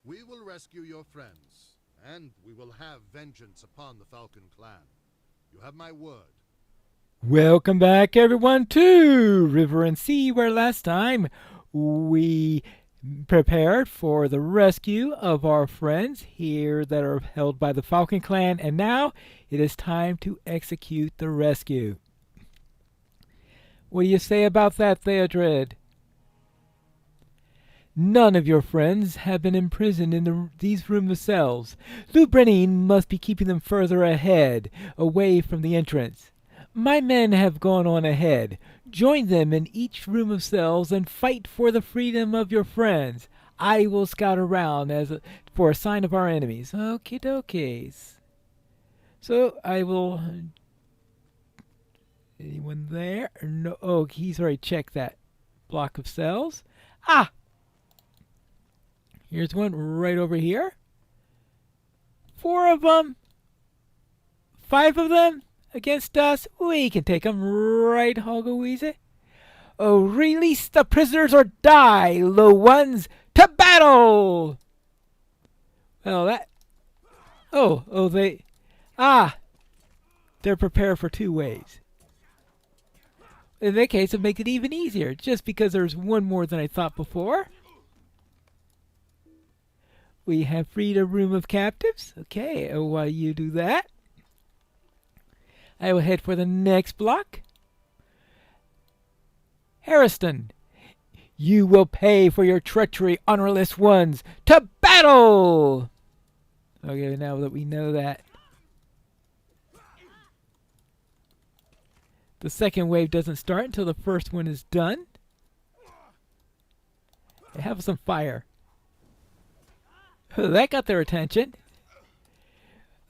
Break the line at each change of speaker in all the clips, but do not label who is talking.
We will rescue your friends, and we will have vengeance upon the Falcon Clan. You have my word.
Welcome back, everyone, to River and Sea, where last time we prepared for the rescue of our friends here that are held by the Falcon Clan, and now it is time to execute the rescue. What do you say about that, Theodred? None of your friends have been imprisoned in these room cells. Lubrenine must be keeping them further ahead, away from the entrance. My men have gone on ahead. Join them in each room of cells and fight for the freedom of your friends. I will scout around for a sign of our enemies. Okie dokies. So I will. Anyone there? No. Oh, he's already checked that block of cells. Ah! Here's one right over here. 4 of them. 5 of them against us. We can take them, right, Hogweezy? Oh, release the prisoners or die, low ones, to battle! Well, that... they... they're prepared for 2 ways. In that case, it'll make it even easier, just because there's one more than I thought before. We have freed a room of captives. Okay, while you do that, I will head for the next block. Harriston, you will pay for your treachery, honorless ones. To battle! Okay, now that we know that. The second wave doesn't start until the first one is done. They have some fire. That got their attention.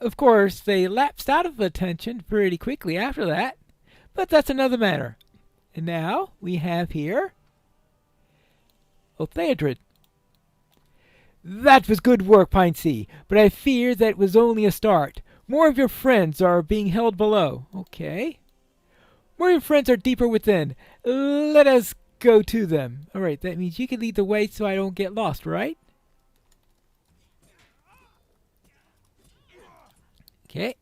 Of course, they lapsed out of attention pretty quickly after that, but that's another matter. And now we have here Theodred. That was good work, Piney, but I fear that was only a start. More of your friends are being held below. Okay. More of your friends are deeper within. Let us go to them. All right, that means you can lead the way so I don't get lost, right? Okay.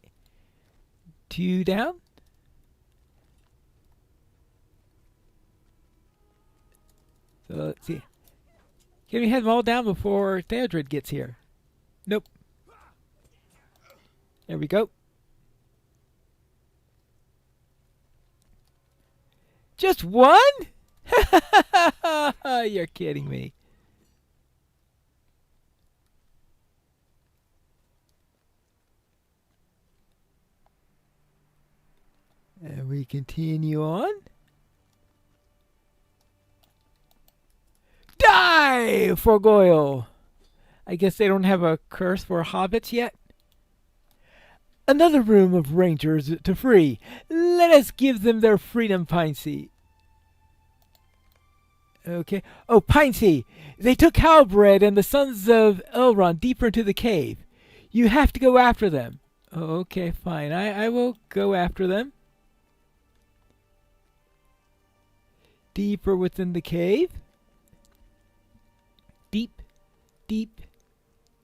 2 down. So let's see. Can we have them all down before Theodred gets here? Nope. There we go. Just one? You're kidding me. And we continue on. Die for Goyle. I guess they don't have a curse for hobbits yet. Another room of rangers to free. Let us give them their freedom, Piney. Okay. Oh, Piney, they took Halbred and the sons of Elrond deeper into the cave. You have to go after them. Okay, fine. I will go after them. Deeper within the cave. Deep, deep,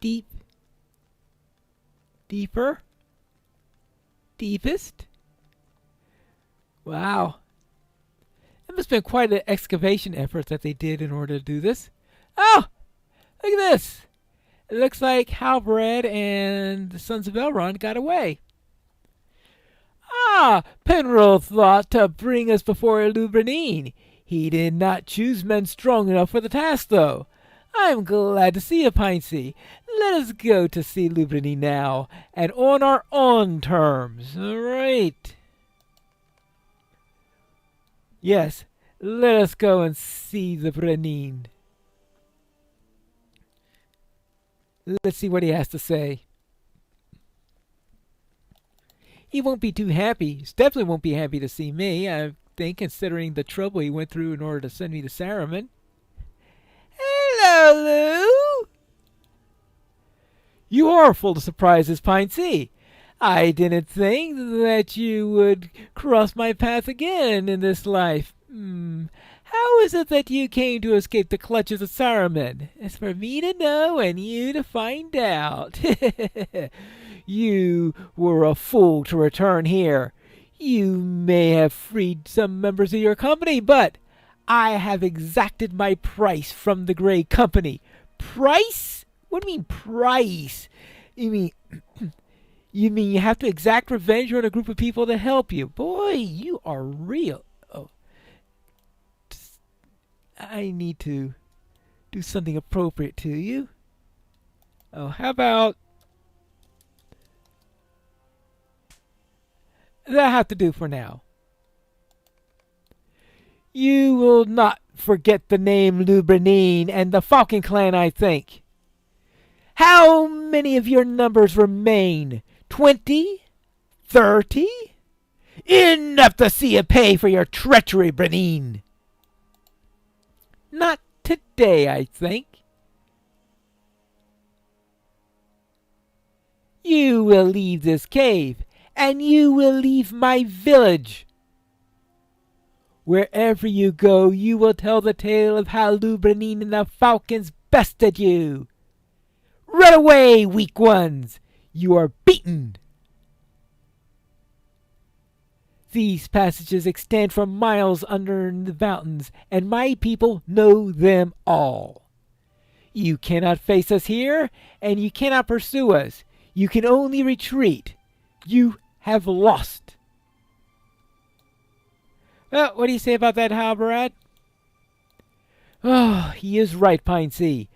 deep. Deeper. Deepest. Wow. It must have been quite an excavation effort that they did in order to do this. Oh! Look at this! It looks like Halbred and the Sons of Elrond got away. Ah! Penrose thought to bring us before Lubrenine. He did not choose men strong enough for the task, though. I am glad to see you, Piney. Let us go to see Lubrenine now, and on our own terms. All right. Yes, let us go and see the Brenine. Let's see what he has to say. He won't be too happy. He definitely won't be happy to see me, I think, considering the trouble he went through in order to send me to Saruman. Hello, Lou. You are full of surprises, Piney. I didn't think that you would cross my path again in this life. How is it that you came to escape the clutches of Saruman? It's for me to know and you to find out. You were a fool to return here. You may have freed some members of your company, but I have exacted my price from the Grey Company. Price? What do you mean price? You mean you have to exact revenge on a group of people to help you. Boy, you are real. Oh, I need to do something appropriate to you. Oh, how about... That'll have to do for now. You will not forget the name Lubranine and the Falcon Clan, I think. How many of your numbers remain? 20? 30? Enough to see you pay for your treachery, Branine. Not today, I think. You will leave this cave, and you will leave my village. Wherever you go, you will tell the tale of how Lubranine and the Falcons bested you. Run away, weak ones! You are beaten! These passages extend for miles under the mountains, and my people know them all. You cannot face us here, and you cannot pursue us. You can only retreat. You have lost. Well, what do you say about that, Halbarad? Oh, he is right, Pine-Sea.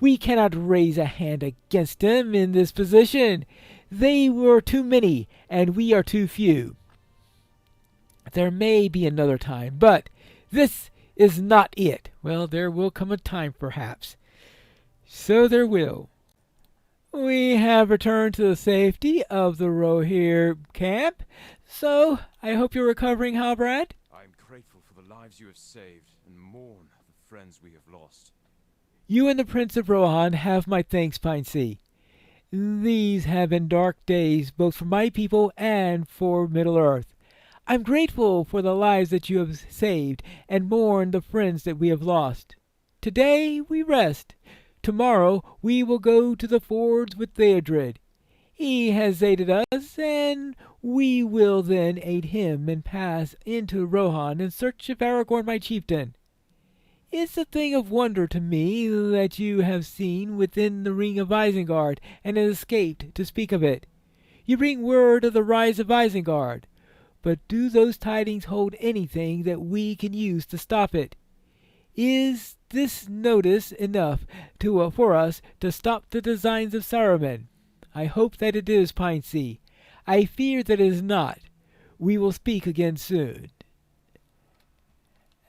We cannot raise a hand against him in this position. They were too many, and we are too few. There may be another time, but this is not it. Well, there will come a time, perhaps. So there will. We have returned to the safety of the Rohirrim camp, so I hope you're recovering, Halbarad.
I am grateful for the lives you have saved, and mourn the friends we have lost.
You and the Prince of Rohan have my thanks, Pine-Sea. These have been dark days, both for my people and for Middle-earth. I'm grateful for the lives that you have saved, and mourn the friends that we have lost. Today we rest. Tomorrow we will go to the fords with Theodred. He has aided us, and we will then aid him and pass into Rohan in search of Aragorn, my chieftain. It's a thing of wonder to me that you have seen within the ring of Isengard and have escaped to speak of it. You bring word of the rise of Isengard, but do those tidings hold anything that we can use to stop it? Is this notice enough for us to stop the designs of Saruman? I hope that it is, Pine-Sea. I fear that it is not. We will speak again soon.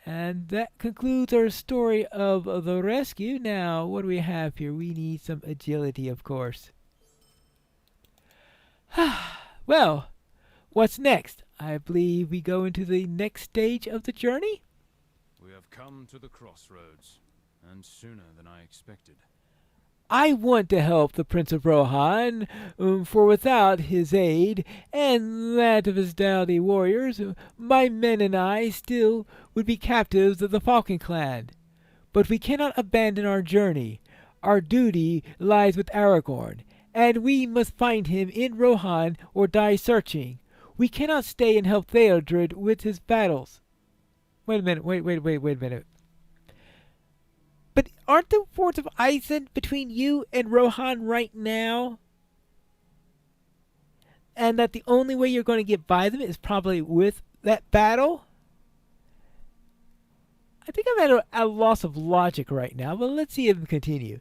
And that concludes our story of the rescue. Now, what do we have here? We need some agility, of course. Well, what's next? I believe we go into the next stage of the journey.
We have come to the crossroads, and sooner than I expected.
I want to help the Prince of Rohan, for without his aid, and that of his doughty warriors, my men and I still would be captives of the Falcon Clan. But we cannot abandon our journey. Our duty lies with Aragorn, and we must find him in Rohan or die searching. We cannot stay and help Theodred with his battles. Wait a minute, wait a minute. But aren't the forts of Isen between you and Rohan right now? And that the only way you're going to get by them is probably with that battle? I think I'm at a loss of logic right now, but let's see him continue.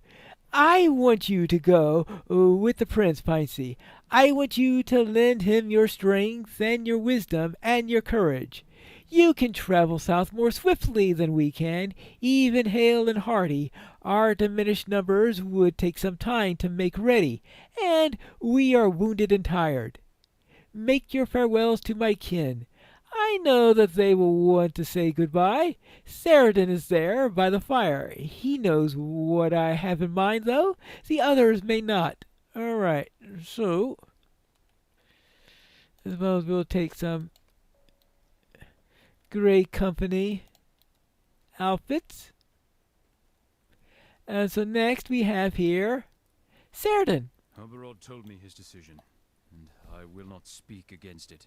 I want you to go with the Prince, Pine-Sea. I want you to lend him your strength and your wisdom and your courage. You can travel south more swiftly than we can, even hale and hearty. Our diminished numbers would take some time to make ready, and we are wounded and tired. Make your farewells to my kin. I know that they will want to say goodbye. Saradin is there by the fire. He knows what I have in mind, though. The others may not. All right, so I suppose we'll take some Grey Company outfits. And so next we have here Cerdon.
Halbarod told me his decision, and I will not speak against it.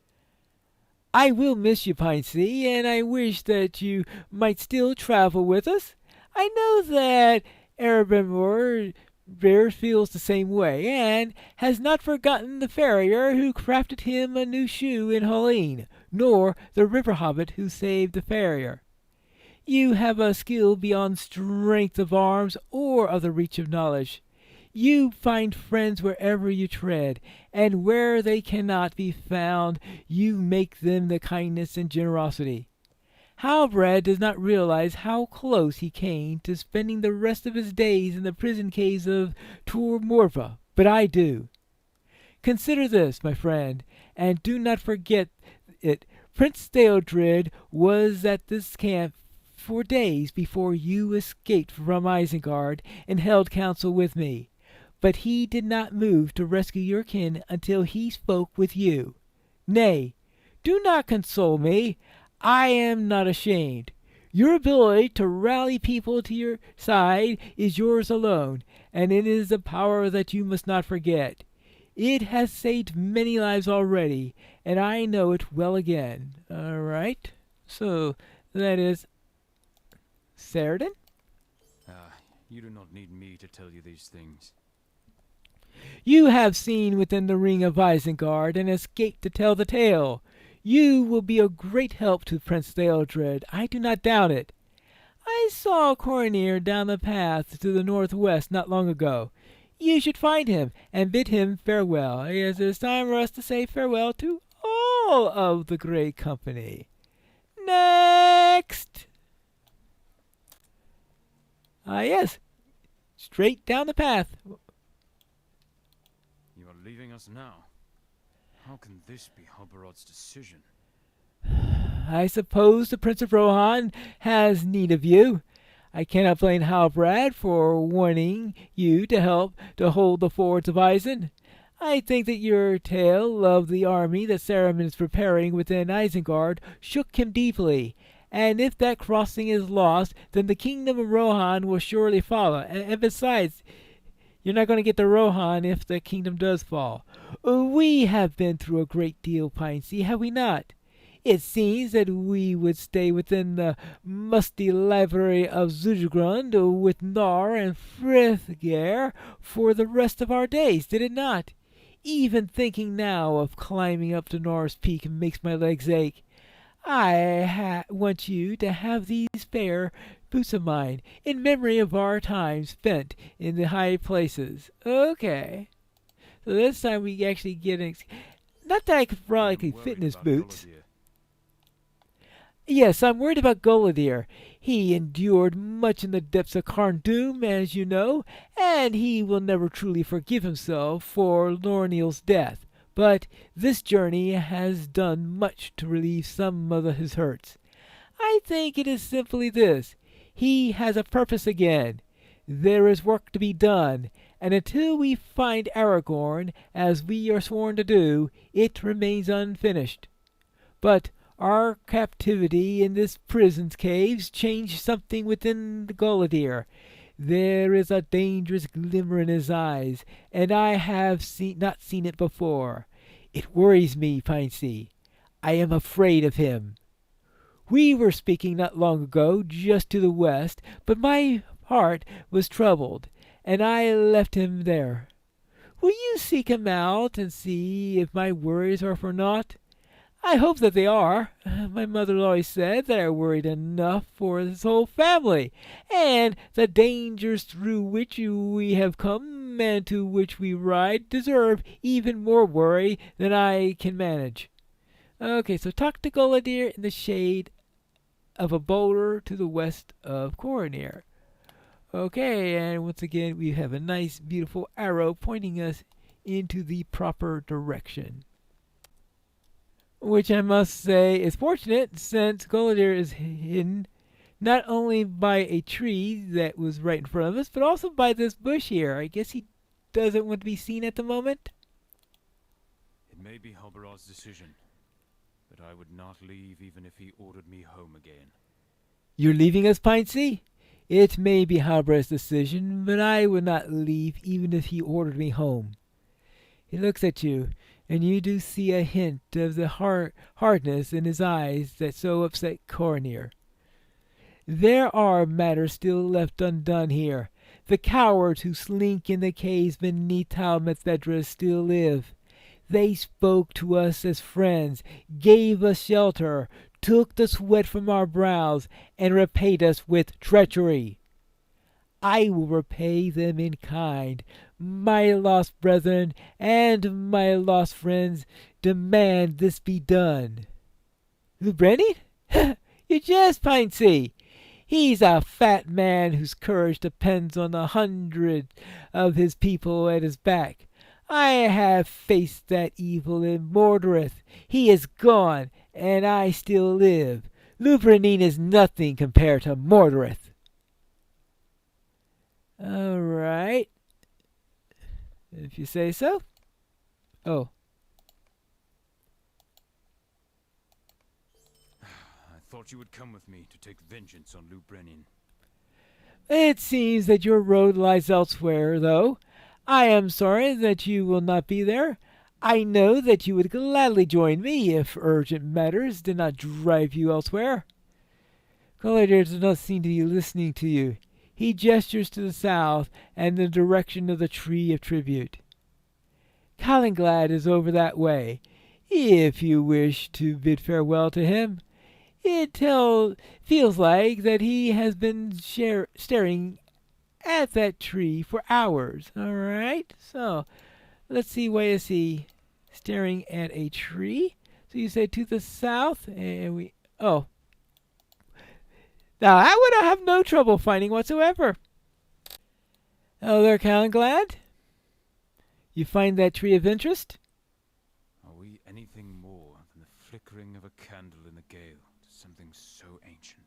I will miss you, Piney, and I wish that you might still travel with us. I know that Erebor feels the same way, and has not forgotten the farrier who crafted him a new shoe in Helene, nor the river hobbit who saved the farrier. You have a skill beyond strength of arms or of the reach of knowledge. You find friends wherever you tread, and where they cannot be found, you make them the kindness and generosity. Halbrand does not realize how close he came to spending the rest of his days in the prison caves of Tor Morva, but I do. Consider this, my friend, and do not forget it. Prince Theodred was at this camp for days before you escaped from Isengard and held council with me. But he did not move to rescue your kin until he spoke with you. Nay, do not console me. I am not ashamed. Your ability to rally people to your side is yours alone, and it is a power that you must not forget. It has saved many lives already, and I know it well again. All right? So, that is Cerdon?
You do not need me to tell you these things.
You have seen within the ring of Isengard and escaped to tell the tale. You will be a great help to Prince Theodred, I do not doubt it. I saw Cornir down the path to the northwest not long ago. You should find him and bid him farewell, as it is time for us to say farewell to all of the great company. Next! Yes, straight down the path.
You are leaving us now. How can this be Halbarod's decision?
I suppose the Prince of Rohan has need of you. I cannot blame Halbrand for wanting you to help to hold the forts of Isen. I think that your tale of the army that Saruman is preparing within Isengard shook him deeply, and if that crossing is lost, then the kingdom of Rohan will surely follow. And besides, you're not going to get to Rohan if the kingdom does fall. We have been through a great deal, Piney, have we not? It seems that we would stay within the musty library of Zudegrund with Nar and Frithger for the rest of our days, did it not? Even thinking now of climbing up to Nar's peak makes my legs ache. I want you to have these fair boots of mine in memory of our time spent in the high places. Okay. So this time we actually get not that I could probably fit in his boots.
Gulliver.
Yes, I'm worried about Gulliver. He endured much in the depths of Carndum, as you know, and he will never truly forgive himself for Lorneal's death. But this journey has done much to relieve some of his hurts. I think it is simply this. He has a purpose again. There is work to be done, and until we find Aragorn, as we are sworn to do, it remains unfinished. But our captivity in this prison's caves changed something within the Gulliver. There is a dangerous glimmer in his eyes, and I have not seen it before. It worries me, Piney. I am afraid of him. We were speaking not long ago, just to the west, but my heart was troubled, and I left him there. Will you seek him out and see if my worries are for naught? I hope that they are. My mother always said that I worried enough for his whole family, and the dangers through which we have come and to which we ride deserve even more worry than I can manage. Okay, so talk to Gulliver in the shade of a boulder to the west of Cornir. Okay, and once again we have a nice, beautiful arrow pointing us into the proper direction. Which I must say is fortunate, since Gulliver is hidden not only by a tree that was right in front of us, but also by this bush here. I guess he doesn't want to be seen at the moment.
It may be Halbarod's decision, but I would not leave even if he ordered me home again.
You're leaving us, Piney? It may be Halbred's decision, but I would not leave even if he ordered me home. He looks at you, and you do see a hint of the hardness in his eyes that so upset Cornir. There are matters still left undone here. The cowards who slink in the caves beneath Tal Methedra still live. They spoke to us as friends, gave us shelter, took the sweat from our brows, and repaid us with treachery. I will repay them in kind. My lost brethren and my lost friends demand this be done. Lubrenny? You jest, Piney. He's a fat man whose courage depends on 100 of his people at his back. I have faced that evil in Mordorith. He is gone, and I still live. Lubrenine is nothing compared to Mordorith. All right. If you say so. Oh.
I thought you would come with me to take vengeance on Lubrennin.
It seems that your road lies elsewhere, though. I am sorry that you will not be there. I know that you would gladly join me if urgent matters did not drive you elsewhere. Collider does not seem to be listening to you. He gestures to the south and the direction of the Tree of Tribute. Calenglad is over that way, if you wish to bid farewell to him. It feels like that he has been staring at that tree for hours. All right, so let's see, why is he staring at a tree? So you say to the south, and now I would have no trouble finding whatsoever. Oh, there, Calenglad. You find that tree of interest?
Are we anything more than the flickering of a candle in the gale to something so ancient?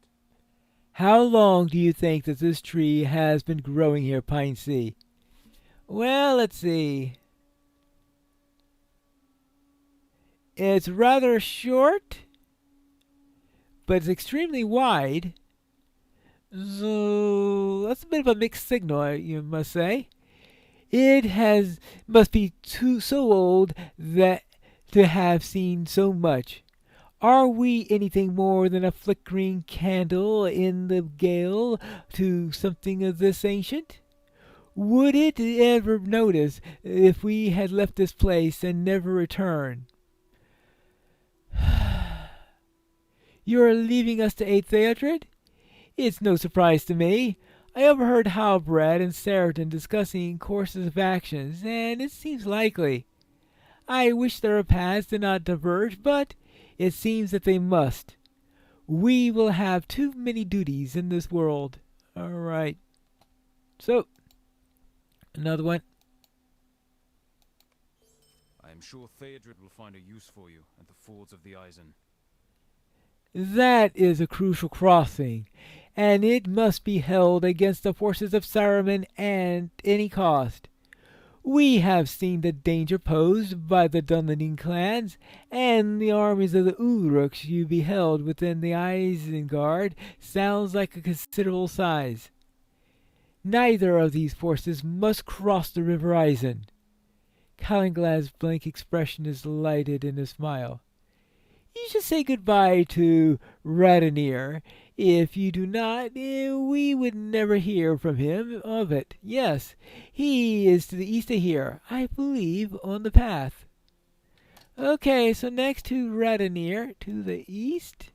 How long do you think that this tree has been growing here, Piney? Well, let's see. It's rather short, but it's extremely wide. So that's a bit of a mixed signal, you must say. It must be so old that to have seen so much. Are we anything more than a flickering candle in the gale to something of this ancient? Would it ever notice if we had left this place and never returned? You are leaving us to aid Theodred? It's no surprise to me. I overheard Halbrand and Saradin discussing courses of actions, and it seems likely. I wish their paths did not diverge, but it seems that they must. We will have too many duties in this world. All right. So, another one.
I am sure Theodred will find a use for you at the fords of the Eisen.
That is a crucial crossing, and it must be held against the forces of Saruman at any cost. We have seen the danger posed by the Dunlending clans, and the armies of the Uruks you beheld within the Isengard sounds like a considerable size. Neither of these forces must cross the River Eisen. Calenglad's blank expression is lighted in a smile. You should say goodbye to Radonir. If you do not, we would never hear from him of it. Yes, he is to the east of here, I believe, on the path. Okay, so next to Radonir, to the east.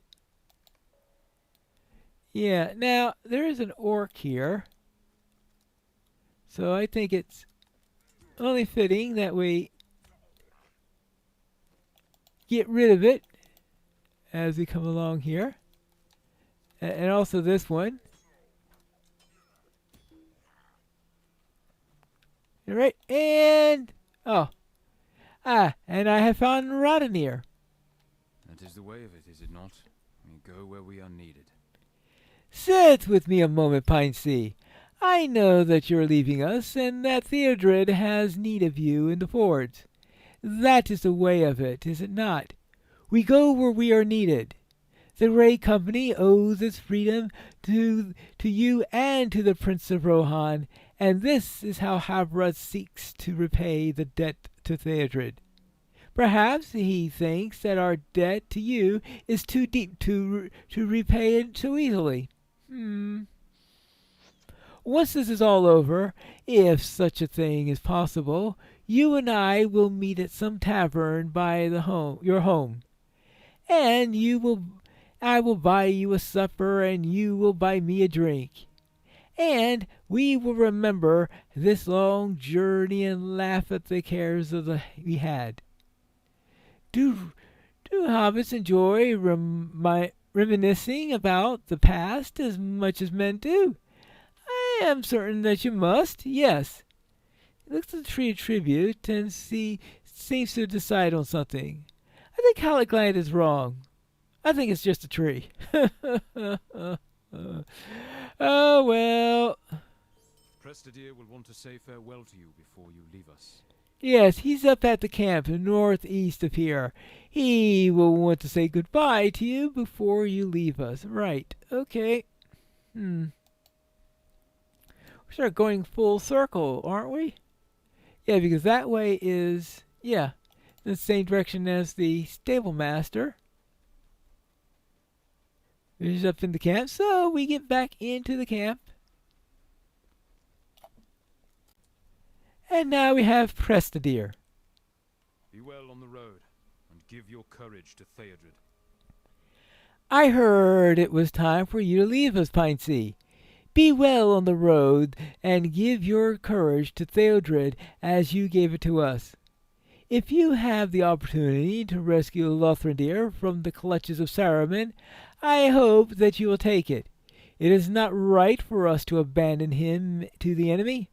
Yeah, now, there is an orc here. So I think it's only fitting that we get rid of it as we come along here. And also this one. Alright, and and I have found Radonir.
That is the way of it, is it not? We go where we are needed.
Sit with me a moment, Piney. I know that you're leaving us, and that Theodred has need of you in the fords. That is the way of it, is it not? We go where we are needed. The Grey Company owes its freedom to you and to the Prince of Rohan, and this is how Halbrand seeks to repay the debt to Theodred. Perhaps he thinks that our debt to you is too deep to repay it so easily. Once this is all over, if such a thing is possible, you and I will meet at some tavern by your home, and I will buy you a supper, and you will buy me a drink. And we will remember this long journey and laugh at the cares we had. Do hobbits enjoy reminiscing about the past as much as men do? I am certain that you must, yes. He looks at the tree of tribute and seems to decide on something. I think Halleglide is wrong. I think it's just a tree. Oh, well.
Prestidir will want to say farewell to you before you leave us.
Yes, he's up at the camp northeast of here. He will want to say goodbye to you before you leave us. Right, okay. We start going full circle, aren't we? Yeah, because that way is, the same direction as the stable master. He's up in the camp, so we get back into the camp. And now we have Prestidir.
Be well on the road, and give your courage to Theodred.
I heard it was time for you to leave us, Pinesea. Be well on the road, and give your courage to Theodred as you gave it to us. If you have the opportunity to rescue Lothrindir from the clutches of Saruman, I hope that you will take it. It is not right for us to abandon him to the enemy.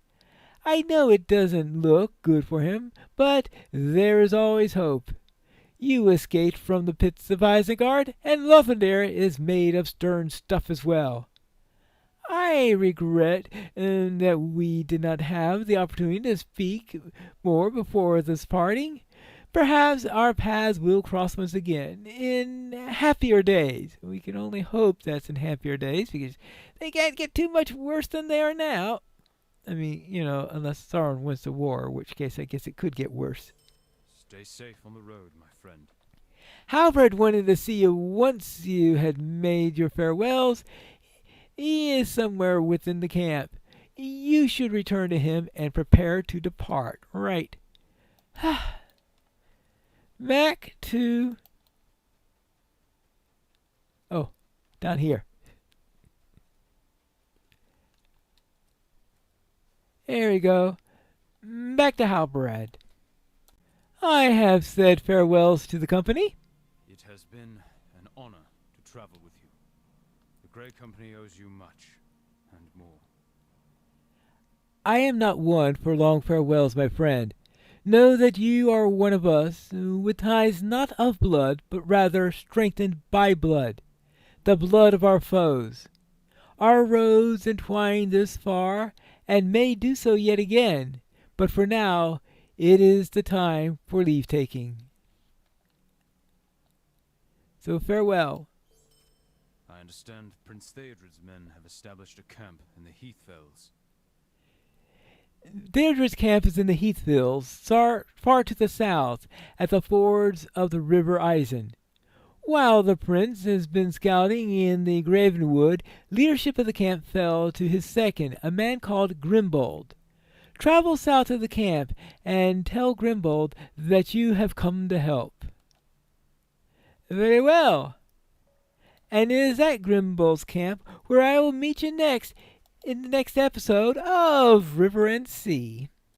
I know it doesn't look good for him, but there is always hope. You escaped from the pits of Isengard, and Lothrindir is made of stern stuff as well. I regret that we did not have the opportunity to speak more before this parting. Perhaps our paths will cross once again in happier days. We can only hope that's in happier days, because they can't get too much worse than they are now. I mean, unless Sauron wins the war, in which case I guess it could get worse.
Stay safe on the road, my friend.
Halbrand wanted to see you once you had made your farewells. He is somewhere within the camp. You should return to him and prepare to depart. Right. Back to... Oh, down here. There we go. Back to Halbrand. I have said farewells to the company.
It has been an honor to travel with you. The Grey Company owes you much, and more.
I am not one for long farewells, my friend. Know that you are one of us, with ties not of blood, but rather strengthened by blood, the blood of our foes. Our roads entwine this far, and may do so yet again, but for now it is the time for leave-taking. So farewell.
I understand Prince Theodred's men have established a camp in the Heathfells.
Theodred's camp is in the Heathfells, far to the south, at the fords of the River Isen. While the prince has been scouting in the Gravenwood, leadership of the camp fell to his second, a man called Grimbold. Travel south of the camp and tell Grimbold that you have come to help. Very well. And it is at Grimbold's camp where I will meet you next in the next episode of River and Sea.